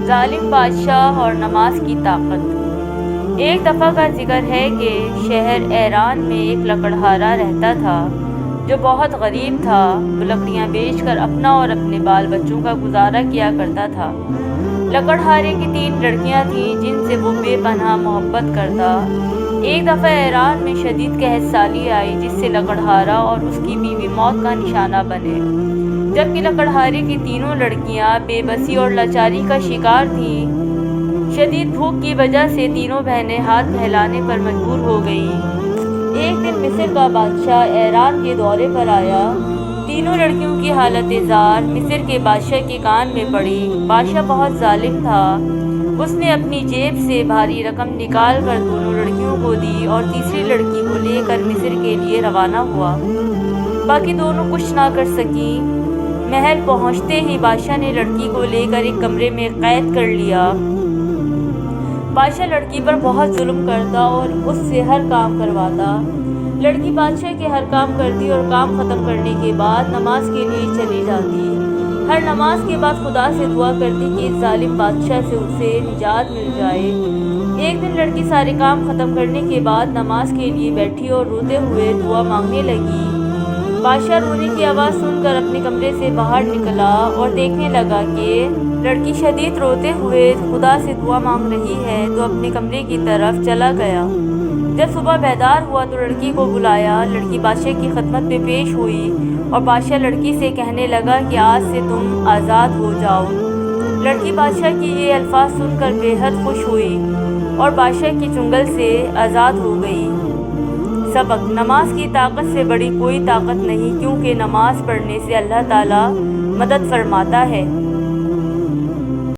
ظالم بادشاہ اور نماز کی طاقت۔ ایک دفعہ کا ذکر ہے کہ شہر ایران میں ایک لکڑہارا رہتا تھا جو بہت غریب تھا۔ وہ لکڑیاں بیچ کر اپنا اور اپنے بال بچوں کا گزارا کیا کرتا تھا۔ لکڑہارے کی 3 لڑکیاں تھیں جن سے وہ بے پناہ محبت کرتا۔ ایک دفعہ ایران میں شدید قحط سالی آئی جس سے لکڑہارا اور اس کی بیوی موت کا نشانہ بنے، جبکہ لکڑہارے کی تینوں لڑکیاں بے بسی اور لاچاری کا شکار تھیں۔ شدید بھوک کی وجہ سے تینوں بہنیں ہاتھ پھیلانے پر مجبور ہو گئیں۔ ایک دن مصر کا بادشاہ ایران کے دورے پر آیا۔ تینوں لڑکیوں کی حالت زار مصر کے بادشاہ کے کان میں پڑی۔ بادشاہ بہت ظالم تھا۔ اس نے اپنی جیب سے بھاری رقم نکال کر دونوں لڑکیوں کو دی اور تیسری لڑکی کو لے کر مصر کے لیے روانہ ہوا۔ باقی دونوں کچھ نہ کر سکیں۔ محل پہنچتے ہی بادشاہ نے لڑکی کو لے کر ایک کمرے میں قید کر لیا۔ بادشاہ لڑکی پر بہت ظلم کرتا اور اس سے ہر کام کرواتا۔ لڑکی بادشاہ کے ہر کام کرتی اور کام ختم کرنے کے بعد نماز کے لیے چلی جاتی۔ ہر نماز کے بعد خدا سے دعا کرتی کہ اس ظالم بادشاہ سے اسے نجات مل جائے۔ ایک دن لڑکی سارے کام ختم کرنے کے بعد نماز کے لیے بیٹھی اور روتے ہوئے دعا مانگنے لگی۔ بادشاہ رونے کی آواز سن کر اپنے کمرے سے باہر نکلا اور دیکھنے لگا کہ لڑکی شدید روتے ہوئے خدا سے دعا مانگ رہی ہے تو اپنے کمرے کی طرف چلا گیا۔ جب صبح بیدار ہوا تو لڑکی کو بلایا۔ لڑکی بادشاہ کی خدمت میں پیش ہوئی اور بادشاہ لڑکی سے کہنے لگا کہ آج سے تم آزاد ہو جاؤ۔ لڑکی بادشاہ کی یہ الفاظ سن کر بے حد خوش ہوئی اور بادشاہ کی چنگل سے آزاد ہو گئی۔ سبق: نماز کی طاقت سے بڑی کوئی طاقت نہیں، کیونکہ نماز پڑھنے سے اللہ تعالیٰ مدد فرماتا ہے۔